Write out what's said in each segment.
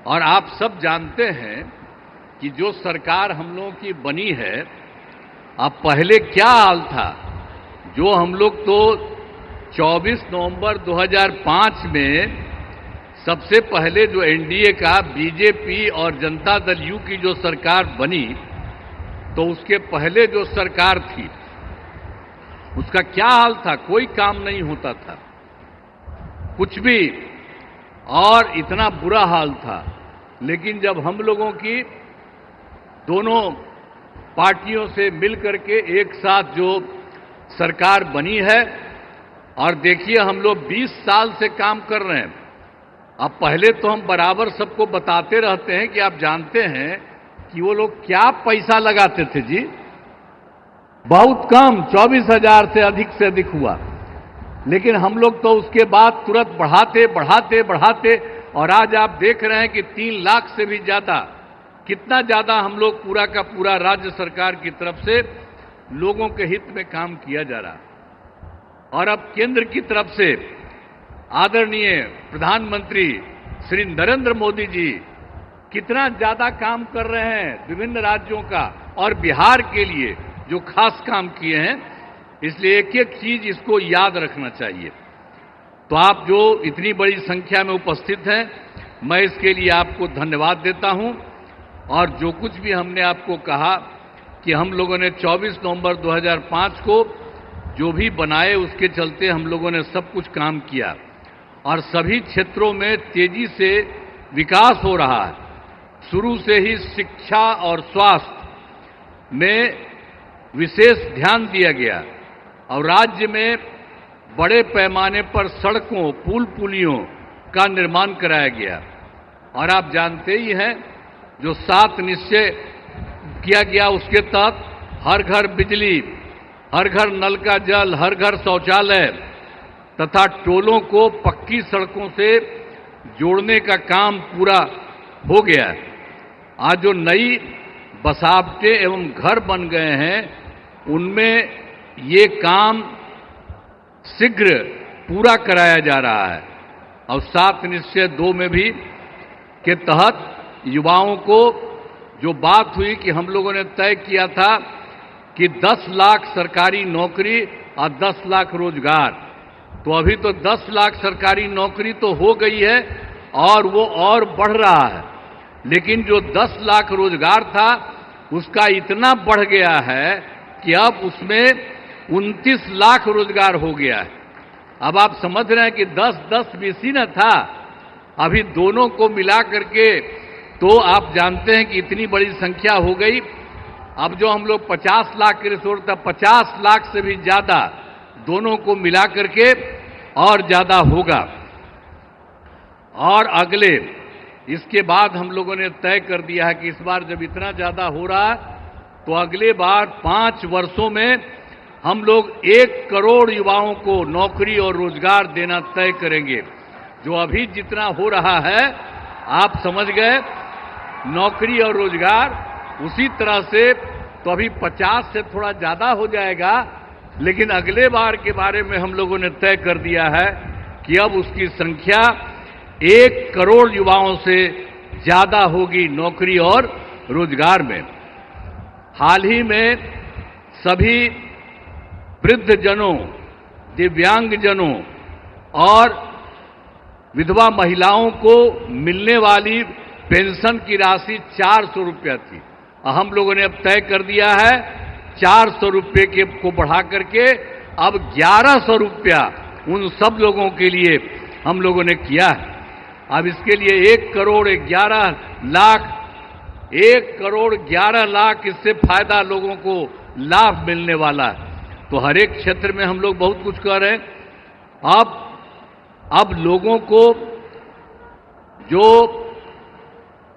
और आप सब जानते हैं कि जो सरकार हम लोगों की बनी है, अब पहले क्या हाल था। जो हम लोग तो 24 नवंबर 2005 में सबसे पहले जो एनडीए का बीजेपी और जनता दल यू की जो सरकार बनी, तो उसके पहले जो सरकार थी उसका क्या हाल था। कोई काम नहीं होता था, कुछ भी, और इतना बुरा हाल था। लेकिन जब हम लोगों की दोनों पार्टियों से मिलकर के एक साथ जो सरकार बनी है, और देखिए हम लोग 20 साल से काम कर रहे हैं। अब पहले तो हम बराबर सबको बताते रहते हैं कि आप जानते हैं कि वो लोग क्या पैसा लगाते थे जी, बहुत कम, 24,000 से अधिक हुआ। लेकिन हम लोग तो उसके बाद तुरंत बढ़ाते बढ़ाते बढ़ाते, और आज आप देख रहे हैं कि 3 लाख से भी ज्यादा, कितना ज्यादा हम लोग पूरा का पूरा राज्य सरकार की तरफ से लोगों के हित में काम किया जा रहा है। और अब केंद्र की तरफ से आदरणीय प्रधानमंत्री श्री नरेंद्र मोदी जी कितना ज्यादा काम कर रहे हैं विभिन्न राज्यों का, और बिहार के लिए जो खास काम किए हैं। इसलिए एक एक चीज इसको याद रखना चाहिए। तो आप जो इतनी बड़ी संख्या में उपस्थित हैं, मैं इसके लिए आपको धन्यवाद देता हूं। और जो कुछ भी हमने आपको कहा कि हम लोगों ने 24 नवंबर 2005 को जो भी बनाए, उसके चलते हम लोगों ने सब कुछ काम किया, और सभी क्षेत्रों में तेजी से विकास हो रहा है। शुरू से ही शिक्षा और स्वास्थ्य में विशेष ध्यान दिया गया, और राज्य में बड़े पैमाने पर सड़कों, पुल पुलियों का निर्माण कराया गया। और आप जानते ही हैं, जो 7 निश्चय किया गया, उसके तहत हर घर बिजली, हर घर नल का जल, हर घर शौचालय तथा टोलों को पक्की सड़कों से जोड़ने का काम पूरा हो गया है। आज जो नई बसावटें एवं घर बन गए हैं, उनमें ये काम शीघ्र पूरा कराया जा रहा है। और 7 निश्चय 2 में भी के तहत युवाओं को जो बात हुई कि हम लोगों ने तय किया था कि 10 लाख सरकारी नौकरी और 10 लाख रोजगार, तो अभी तो 10 लाख सरकारी नौकरी तो हो गई है, और वो और बढ़ रहा है। लेकिन जो 10 लाख रोजगार था, उसका इतना बढ़ गया है कि अब उसमें 29 लाख रोजगार हो गया है। अब आप समझ रहे हैं कि 10-10 बीसी न था, अभी दोनों को मिला करके तो आप जानते हैं कि इतनी बड़ी संख्या हो गई। अब जो हम लोग 50 लाख की रिसोर्स था, 50 लाख से भी ज्यादा दोनों को मिला करके और ज्यादा होगा। और अगले, इसके बाद हम लोगों ने तय कर दिया है कि इस बार जब इतना ज्यादा हो रहा है, तो अगले बार 5 वर्षों में हम लोग 1 करोड़ युवाओं को नौकरी और रोजगार देना तय करेंगे। जो अभी जितना हो रहा है, आप समझ गए, नौकरी और रोजगार, उसी तरह से तो अभी 50 से थोड़ा ज्यादा हो जाएगा। लेकिन अगले बार के बारे में हम लोगों ने तय कर दिया है कि अब उसकी संख्या 1 करोड़ युवाओं से ज्यादा होगी नौकरी और रोजगार में। हाल ही में सभी वृद्धजनों, दिव्यांगजनों और विधवा महिलाओं को मिलने वाली पेंशन की राशि 400 रुपया थी। हम लोगों ने अब तय कर दिया है 400 रुपये के को बढ़ा करके अब 1100 रुपया उन सब लोगों के लिए हम लोगों ने किया है। अब इसके लिए 1 करोड़ 11 लाख 1 करोड़ 11 लाख इससे फायदा लोगों को लाभ मिलने वाला है। तो हर एक क्षेत्र में हम लोग बहुत कुछ कर रहे हैं। अब लोगों को जो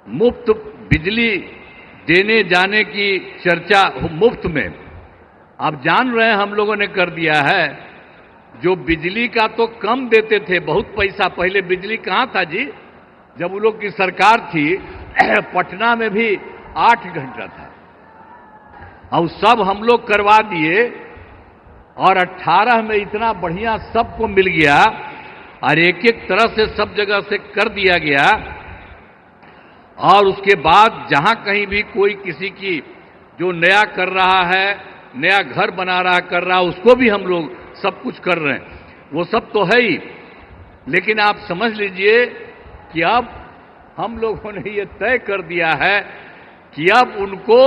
मुफ्त बिजली देने जाने की चर्चा, मुफ्त में, आप जान रहे हैं हम लोगों ने कर दिया है। जो बिजली का तो कम देते थे, बहुत पैसा, पहले बिजली कहाँ था जी, जब उन लोग की सरकार थी पटना में भी 8 घंटा था, और सब हम लोग करवा दिए। और 18 में इतना बढ़िया सबको मिल गया, और एक एक तरह से सब जगह से कर दिया गया। और उसके बाद जहां कहीं भी कोई किसी की जो नया कर रहा है, नया घर बना रहा कर रहा है, उसको भी हम लोग सब कुछ कर रहे हैं। वो सब तो है ही, लेकिन आप समझ लीजिए कि अब हम लोगों ने ये तय कर दिया है कि अब उनको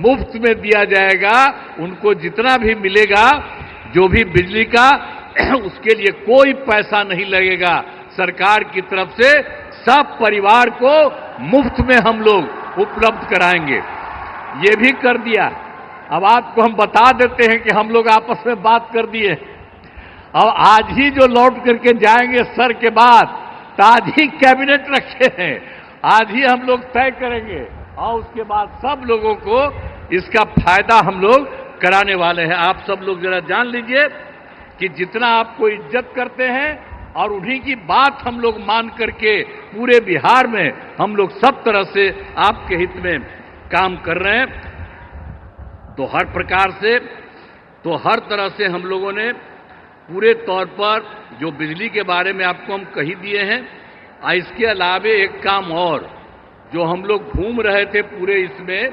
मुफ्त में दिया जाएगा। उनको जितना भी मिलेगा, जो भी बिजली का, उसके लिए कोई पैसा नहीं लगेगा सरकार की तरफ से। सब परिवार को मुफ्त में हम लोग उपलब्ध कराएंगे। ये भी कर दिया। अब आपको हम बता देते हैं कि हम लोग आपस में बात कर दिए। अब आज ही जो लौट करके जाएंगे सर के बाद, तो आज ही कैबिनेट रखे हैं, आज ही हम लोग तय करेंगे और उसके बाद सब लोगों को इसका फायदा हम लोग कराने वाले हैं। आप सब लोग जरा जान लीजिए कि जितना आपको इज्जत करते हैं और उन्हीं की बात हम लोग मान करके पूरे बिहार में हम लोग सब तरह से आपके हित में काम कर रहे हैं। तो हर प्रकार से, तो हर तरह से हम लोगों ने पूरे तौर पर जो बिजली के बारे में आपको हम कही दिए हैं। इसके अलावे एक काम और, जो हम लोग घूम रहे थे पूरे इसमें,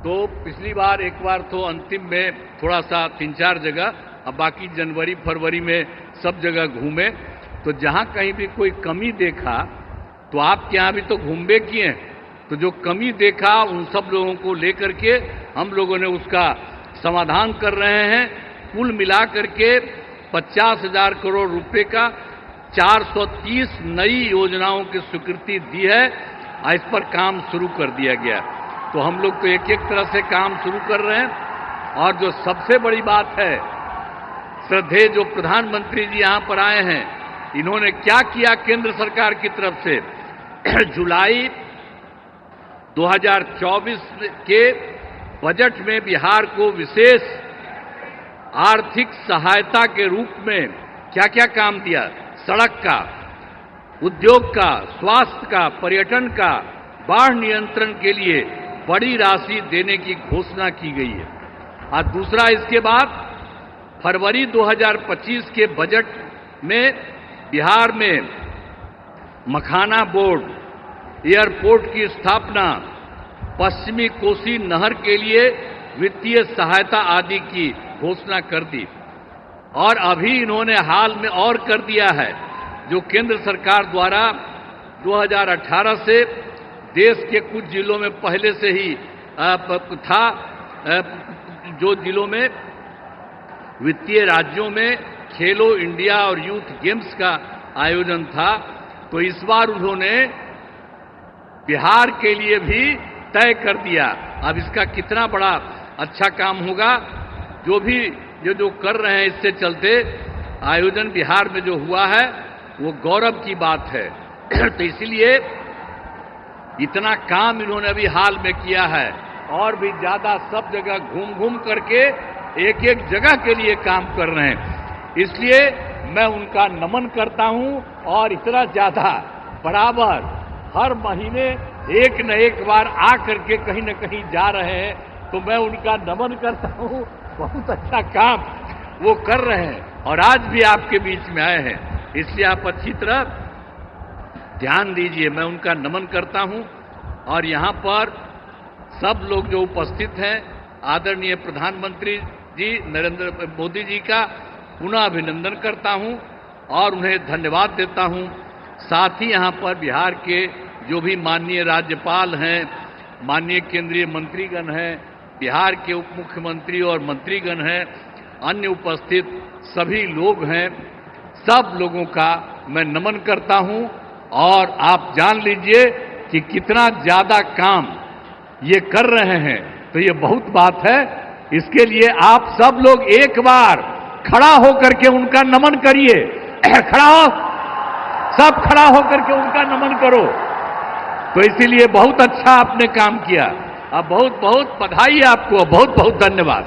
तो पिछली बार एक बार तो अंतिम में थोड़ा सा 3-4 जगह, अब बाकी जनवरी फरवरी में सब जगह घूमे। तो जहां कहीं भी कोई कमी देखा, तो आपके यहां भी तो घूमबे किए हैं, तो जो कमी देखा उन सब लोगों को लेकर के हम लोगों ने उसका समाधान कर रहे हैं। कुल मिलाकर के 50,000 करोड़ रुपए का 430 नई योजनाओं की स्वीकृति दी है। इस पर काम शुरू कर दिया गया। तो हम लोग तो एक एक तरह से काम शुरू कर रहे हैं। और जो सबसे बड़ी बात है, श्रद्धेय जो प्रधानमंत्री जी यहां पर आए हैं, इन्होंने क्या किया केंद्र सरकार की तरफ से। जुलाई 2024 के बजट में बिहार को विशेष आर्थिक सहायता के रूप में क्या क्या काम दिया। सड़क का, उद्योग का, स्वास्थ्य का, पर्यटन का, बाढ़ नियंत्रण के लिए बड़ी राशि देने की घोषणा की गई है। और दूसरा, इसके बाद फरवरी 2025 के बजट में बिहार में मखाना बोर्ड, एयरपोर्ट की स्थापना, पश्चिमी कोसी नहर के लिए वित्तीय सहायता आदि की घोषणा कर दी। और अभी इन्होंने हाल में और कर दिया है, जो केंद्र सरकार द्वारा 2018 से देश के कुछ जिलों में पहले से ही था, जो जिलों में वित्तीय राज्यों में खेलो इंडिया और यूथ गेम्स का आयोजन था, तो इस बार उन्होंने बिहार के लिए भी तय कर दिया। अब इसका कितना बड़ा अच्छा काम होगा, जो भी जो कर रहे हैं, इससे चलते आयोजन बिहार में जो हुआ है वो गौरव की बात है। तो इसलिए इतना काम इन्होंने अभी हाल में किया है, और भी ज्यादा सब जगह घूम घूम करके एक एक जगह के लिए काम कर रहे हैं। इसलिए मैं उनका नमन करता हूं। और इतना ज्यादा बराबर हर महीने एक न एक बार आ करके कहीं न कहीं जा रहे हैं, तो मैं उनका नमन करता हूं। बहुत अच्छा काम वो कर रहे हैं और आज भी आपके बीच में आए हैं, इसलिए आप अच्छी तरह ध्यान दीजिए। मैं उनका नमन करता हूं। और यहां पर सब लोग जो उपस्थित हैं, आदरणीय प्रधानमंत्री जी नरेंद्र मोदी जी का पुनः अभिनंदन करता हूं और उन्हें धन्यवाद देता हूं। साथ ही यहां पर बिहार के जो भी माननीय राज्यपाल हैं, माननीय केंद्रीय मंत्रीगण हैं, बिहार के उप मुख्यमंत्री और मंत्रीगण हैं, अन्य उपस्थित सभी लोग हैं, सब लोगों का मैं नमन करता हूं। और आप जान लीजिए कि कितना ज्यादा काम ये कर रहे हैं, तो ये बहुत बात है। इसके लिए आप सब लोग एक बार खड़ा होकर के उनका नमन करिए। खड़ा हो, सब खड़ा होकर के उनका नमन करो। तो इसीलिए बहुत अच्छा आपने काम किया। अब बहुत बहुत बधाई आपको, बहुत बहुत धन्यवाद।